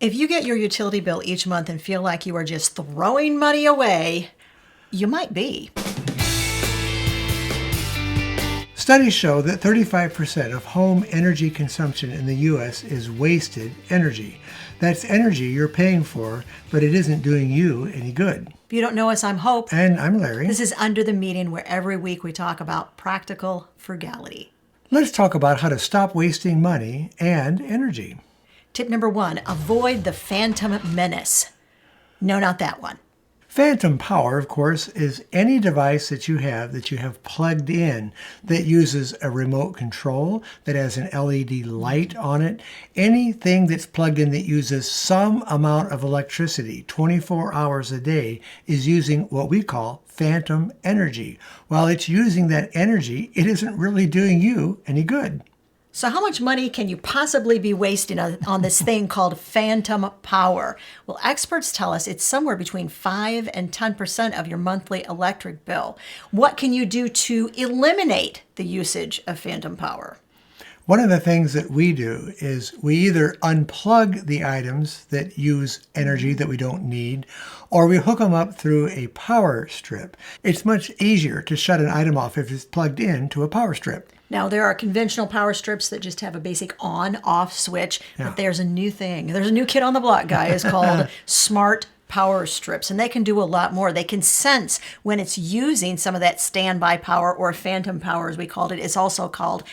If you get your utility bill each month and feel like you are just throwing money away, you might be. Studies show that 35% of home energy consumption in the U.S. is wasted energy. That's energy you're paying for, but it isn't doing you any good. If you don't know us, I'm Hope. And I'm Larry. This is Under the Meeting, where every week we talk about practical frugality. Let's talk about how to stop wasting money and energy. Tip number 1, avoid the phantom menace. No, not that one. Phantom power, of course, is any device that you have plugged in that uses a remote control, that has an LED light on it. Anything that's plugged in that uses some amount of electricity 24 hours a day is using what we call phantom energy. While it's using that energy, it isn't really doing you any good. So how much money can you possibly be wasting on this thing called phantom power? Well, experts tell us it's somewhere between 5 and 10% of your monthly electric bill. What can you do to eliminate the usage of phantom power? One of the things that we do is we either unplug the items that use energy that we don't need, or we hook them up through a power strip. It's much easier to shut an item off if it's plugged in to a power strip. Now, there are conventional power strips that just have a basic on-off switch, but there's a new thing. There's a new kid on the block, guys, called smart power strips, and they can do a lot more. They can sense when it's using some of that standby power, or phantom power as we called it. It's also called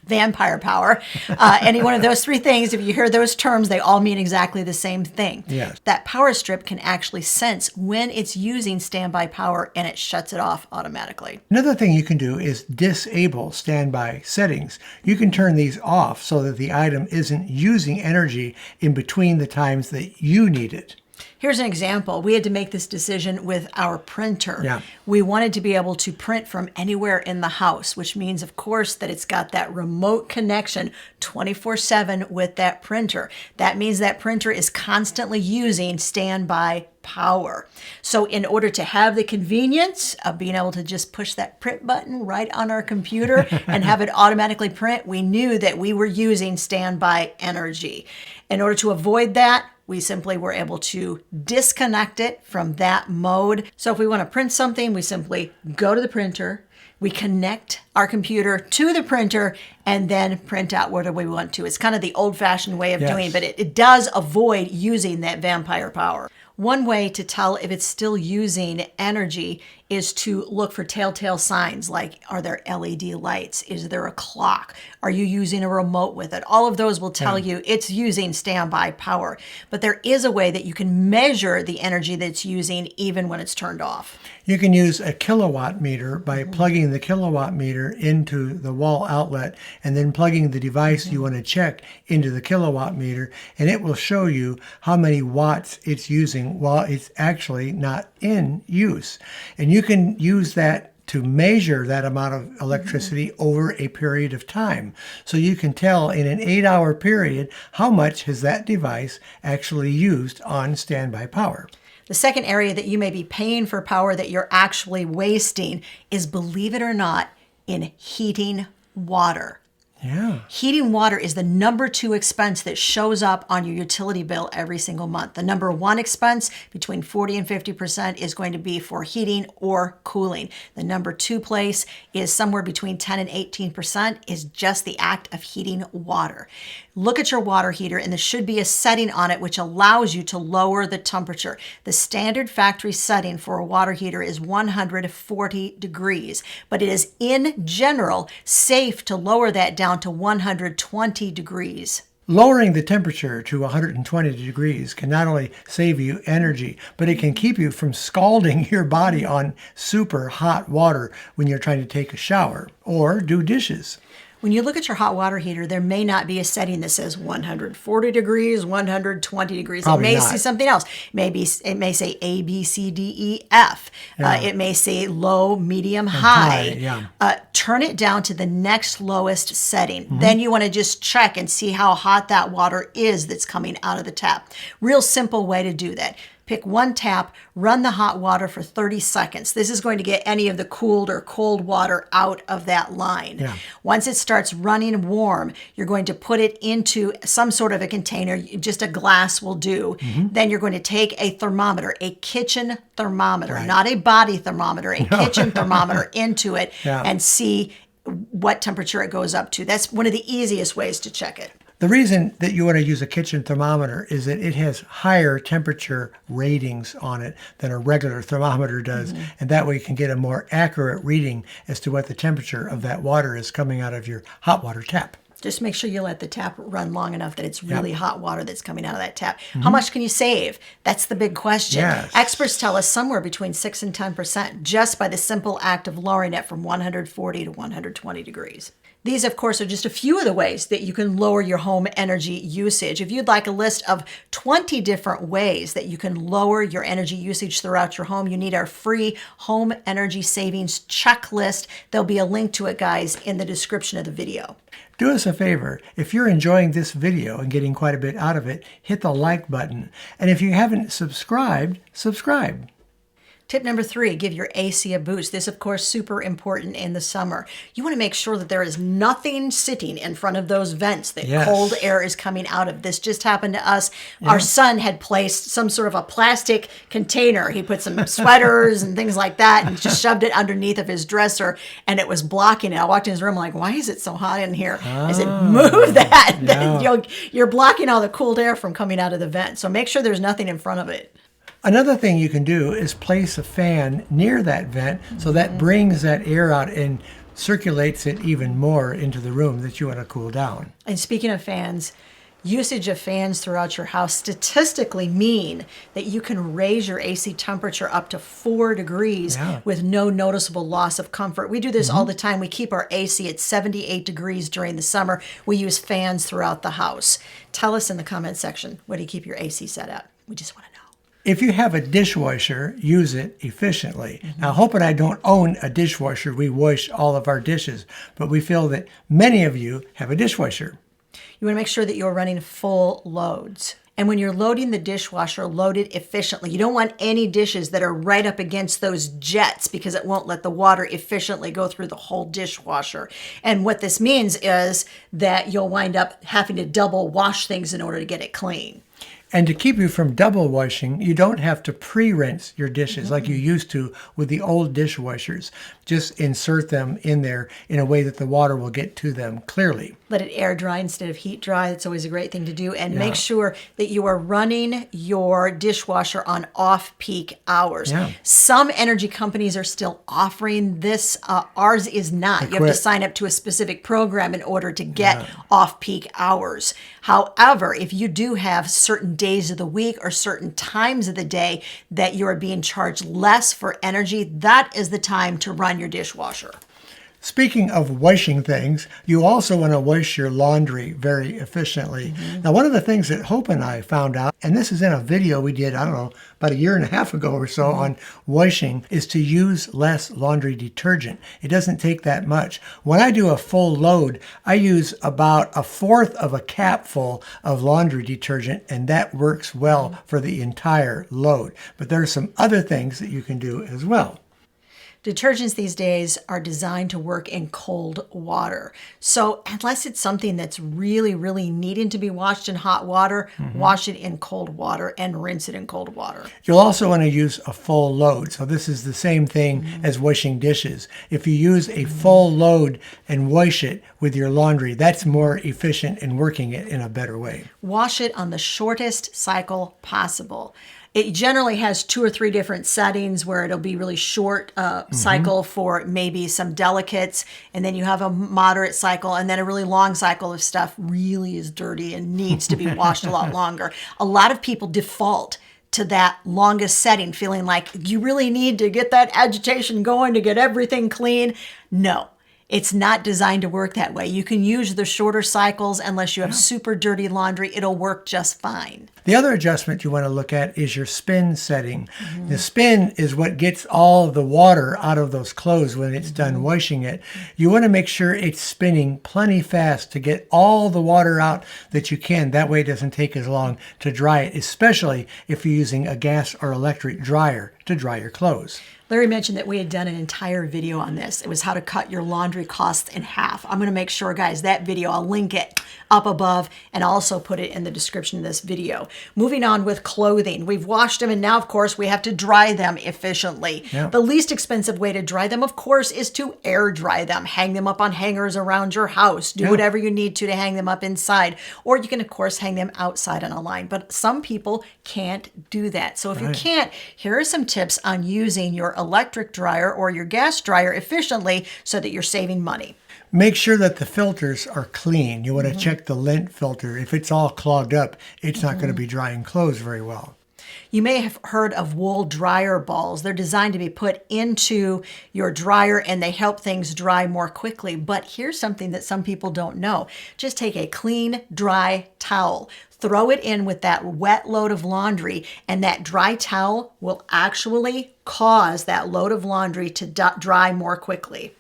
vampire power. Any one of those three things, if you hear those terms, they all mean exactly the same thing. Yes. That power strip can actually sense when it's using standby power, and it shuts it off automatically. Another thing you can do is disable standby settings. You can turn these off so that the item isn't using energy in between the times that you need it. Here's an example. We had to make this decision with our printer. Yeah. We wanted to be able to print from anywhere in the house, which means, of course, that it's got that remote connection 24/7 with that printer. That means that printer is constantly using standby power. So in order to have the convenience of being able to just push that print button right on our computer and have it automatically print, we knew that we were using standby energy. In order to avoid that, we simply were able to disconnect it from that mode. So if we want to print something, we simply go to the printer, we connect our computer to the printer, and then print out whatever we want to. It's kind of the old-fashioned way of doing it, but it does avoid using that vampire power. One way to tell if it's still using energy is to look for telltale signs, like, are there LED lights? Is there a clock? Are you using a remote with it? All of those will tell you it's using standby power. But there is a way that you can measure the energy that it's using even when it's turned off. You can use a kilowatt meter by plugging the kilowatt meter into the wall outlet and then plugging the device you want to check into the kilowatt meter, and it will show you how many watts it's using while it's actually not in use. And you can use that to measure that amount of electricity over a period of time. So you can tell in an 8-hour period how much has that device actually used on standby power. The second area that you may be paying for power that you're actually wasting is, believe it or not, in heating water. Yeah. Heating water is the number 2 expense that shows up on your utility bill every single month. The number 1 expense, between 40 and 50%, is going to be for heating or cooling. The number 2 place is somewhere between 10 and 18%, is just the act of heating water. Look at your water heater, and there should be a setting on it which allows you to lower the temperature. The standard factory setting for a water heater is 140 degrees, but it is in general safe to lower that down to 120 degrees. Lowering the temperature to 120 degrees can not only save you energy, but it can keep you from scalding your body on super hot water when you're trying to take a shower or do dishes. When you look at your hot water heater, there may not be a setting that says 140 degrees, 120 degrees. Probably it may not. say something else. It may say A, B, C, D, E, F. It may say low, medium, high. Turn it down to the next lowest setting. Then you want to just check and see how hot that water is that's coming out of the tap. Real simple way to do that. pick one tap, run the hot water for 30 seconds. This is going to get any of the cooled or cold water out of that line. Yeah. Once it starts running warm, you're going to put it into some sort of a container, just a glass will do. Then you're going to take a thermometer, a kitchen thermometer, not a body thermometer, a kitchen thermometer into it and see what temperature it goes up to. That's one of the easiest ways to check it. The reason that you want to use a kitchen thermometer is that it has higher temperature ratings on it than a regular thermometer does. And that way you can get a more accurate reading as to what the temperature of that water is coming out of your hot water tap. Just make sure you let the tap run long enough that it's really hot water that's coming out of that tap. How much can you save? That's the big question. Yes. Experts tell us somewhere between 6 and 10% just by the simple act of lowering it from 140 to 120 degrees. These, of course, are just a few of the ways that you can lower your home energy usage. If you'd like a list of 20 different ways that you can lower your energy usage throughout your home, you need our free home energy savings checklist. There'll be a link to it, guys, in the description of the video. Do us a favor. If you're enjoying this video and getting quite a bit out of it, hit the like button. And if you haven't subscribed, subscribe. Tip number 3, give your AC a boost. This, of course, super important in the summer. You want to make sure that there is nothing sitting in front of those vents that cold air is coming out of. This just happened to us. Our son had placed some sort of a plastic container. He put some sweaters and things like that and just shoved it underneath of his dresser, and it was blocking it. I walked in his room like, why is it so hot in here? I said, move that. You're blocking all the cold air from coming out of the vent. So make sure there's nothing in front of it. Another thing you can do is place a fan near that vent so that brings that air out and circulates it even more into the room that you want to cool down. And speaking of fans, usage of fans throughout your house statistically mean that you can raise your AC temperature up to 4 degrees with no noticeable loss of comfort. We do this all the time. We keep our AC at 78 degrees during the summer. We use fans throughout the house. Tell us in the comment section, what do you keep your AC set at? We just want to know. If you have a dishwasher, use it efficiently. Now, Hope and I don't own a dishwasher. We wash all of our dishes, but we feel that many of you have a dishwasher. You want to make sure that you're running full loads. And when you're loading the dishwasher, load it efficiently. You don't want any dishes that are right up against those jets because it won't let the water efficiently go through the whole dishwasher. And what this means is that you'll wind up having to double wash things in order to get it clean. And to keep you from double washing, you don't have to pre-rinse your dishes like you used to with the old dishwashers. Just insert them in there in a way that the water will get to them clearly. Let it air dry instead of heat dry. That's always a great thing to do. And make sure that you are running your dishwasher on off-peak hours. Some energy companies are still offering this. Ours is not. You have to sign up to a specific program in order to get off-peak hours. However, if you do have certain days of the week or certain times of the day that you are being charged less for energy, that is the time to run your dishwasher. Speaking of washing things, you also want to wash your laundry very efficiently. Now, one of the things that Hope and I found out, and this is in a video we did, I don't know, about 1.5 years ago or so on washing, is to use less laundry detergent. It doesn't take that much. When I do a full load, I use about 1/4 of a capful of laundry detergent, and that works well for the entire load. But there are some other things that you can do as well. Detergents these days are designed to work in cold water. So unless it's something that's really, really needing to be washed in hot water, wash it in cold water and rinse it in cold water. You'll also want to use a full load. So this is the same thing as washing dishes. If you use a full load and wash it with your laundry, that's more efficient in working it in a better way. Wash it on the shortest cycle possible. It generally has 2 or 3 different settings where it'll be really short cycle for maybe some delicates, and then you have a moderate cycle, and then a really long cycle of stuff really is dirty and needs to be washed a lot longer. A lot of people default to that longest setting, feeling like you really need to get that agitation going to get everything clean. No. It's not designed to work that way. You can use the shorter cycles unless you have super dirty laundry. It'll work just fine. The other adjustment you want to look at is your spin setting. The spin is what gets all of the water out of those clothes when it's done washing it. You want to make sure it's spinning plenty fast to get all the water out that you can. That way it doesn't take as long to dry it, especially if you're using a gas or electric dryer to dry your clothes. Larry mentioned that we had done an entire video on this. It was how to cut your laundry costs in half. I'm going to make sure, guys, that video, I'll link it up above and also put it in the description of this video. Moving on with clothing. We've washed them and now, of course, we have to dry them efficiently. Yeah. The least expensive way to dry them, of course, is to air dry them. Hang them up on hangers around your house. Do whatever you need to hang them up inside. Or you can, of course, hang them outside on a line. But some people can't do that. So if you can't, here are some tips on using your electric dryer or your gas dryer efficiently so that you're saving money. Make sure that the filters are clean. You want to check the lint filter. If it's all clogged up, it's not going to be drying clothes very well. You may have heard of wool dryer balls. They're designed to be put into your dryer and they help things dry more quickly. But here's something that some people don't know. Just take a clean, dry towel, throw it in with that wet load of laundry, and that dry towel will actually cause that load of laundry to dry more quickly.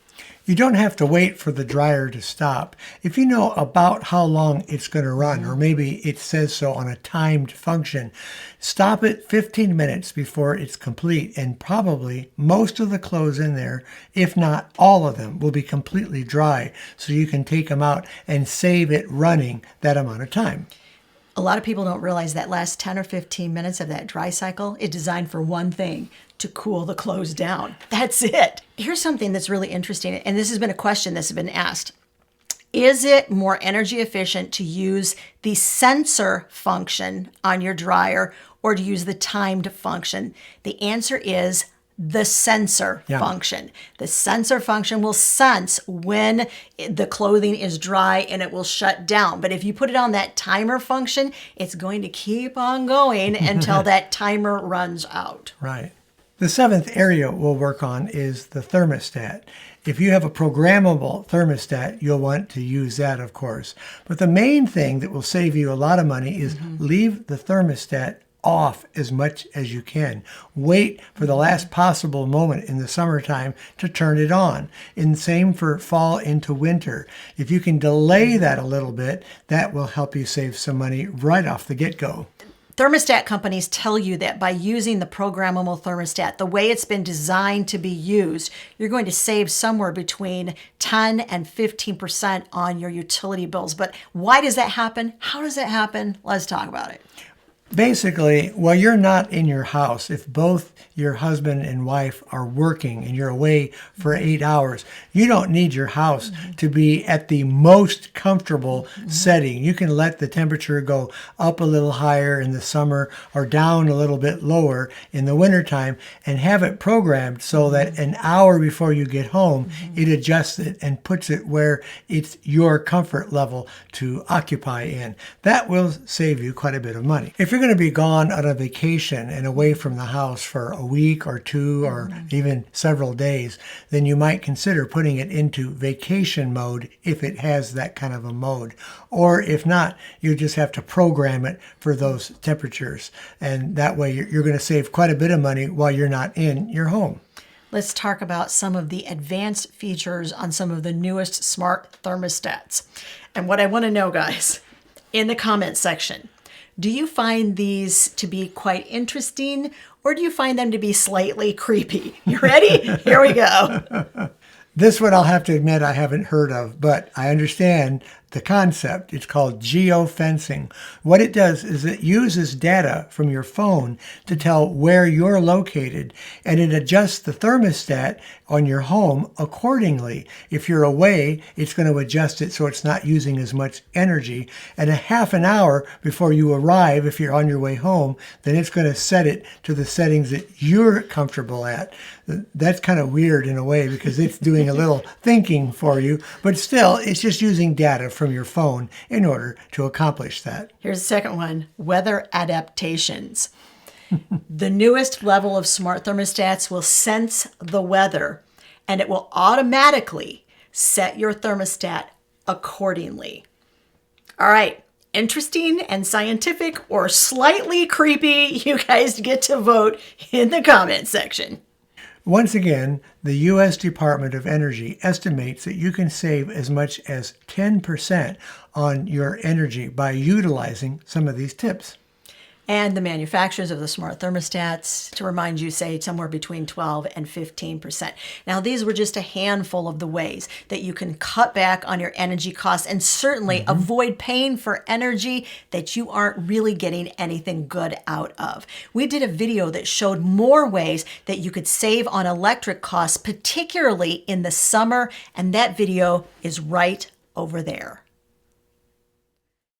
You don't have to wait for the dryer to stop. If you know about how long it's going to run, or maybe it says so on a timed function, stop it 15 minutes before it's complete, and probably most of the clothes in there, if not all of them, will be completely dry, so you can take them out and save it running that amount of time. A lot of people don't realize that last 10 or 15 minutes of that dry cycle is designed for one thing, to cool the clothes down. That's it. Here's something that's really interesting, and this has been a question that's been asked. Is it more energy efficient to use the sensor function on your dryer or to use the timed function? The answer is the sensor function. The sensor function will sense when the clothing is dry and it will shut down. But if you put it on that timer function, it's going to keep on going until that timer runs out. Right. The seventh area we'll work on is the thermostat. If you have a programmable thermostat, you'll want to use that, of course. But the main thing that will save you a lot of money is leave the thermostat off as much as you can. Wait for the last possible moment in the summertime to turn it on. And same for fall into winter. If you can delay that a little bit, that will help you save some money right off the get-go. Thermostat companies tell you that by using the programmable thermostat, the way it's been designed to be used, you're going to save somewhere between 10 and 15% on your utility bills. But why does that happen? How does that happen? Let's talk about it. Basically, while you're not in your house, if both your husband and wife are working and you're away for 8 hours, you don't need your house to be at the most comfortable setting. You can let the temperature go up a little higher in the summer or down a little bit lower in the wintertime and have it programmed so that an hour before you get home, it adjusts it and puts it where it's your comfort level to occupy in. That will save you quite a bit of money. If you're going to be gone on a vacation and away from the house for a week or two or even several days, then you might consider putting it into vacation mode if it has that kind of a mode. Or if not, you just have to program it for those temperatures. And that way you're going to save quite a bit of money while you're not in your home. Let's talk about some of the advanced features on some of the newest smart thermostats. And what I want to know, guys, in the comments section, do you find these to be quite interesting or do you find them to be slightly creepy? You ready? Here we go. This one I'll have to admit I haven't heard of, but I understand the concept. It's called geofencing. What it does is it uses data from your phone to tell where you're located, and it adjusts the thermostat on your home accordingly. If you're away, it's going to adjust it so it's not using as much energy. And a half an hour before you arrive, if you're on your way home, then it's going to set it to the settings that you're comfortable at. That's kind of weird in a way because it's doing a little thinking for you, but still, it's just using data from your phone in order to accomplish that. Here's the second one, weather adaptations. The newest level of smart thermostats will sense the weather and it will automatically set your thermostat accordingly. All right. Interesting and scientific or slightly creepy, you guys get to vote in the comment section. Once again, the U.S. Department of Energy estimates that you can save as much as 10% on your energy by utilizing some of these tips. And the manufacturers of the smart thermostats, to remind you, say somewhere between 12 and 15%. Now, these were just a handful of the ways that you can cut back on your energy costs and certainly avoid paying for energy that you aren't really getting anything good out of. We did a video that showed more ways that you could save on electric costs, particularly in the summer, and that video is right over there.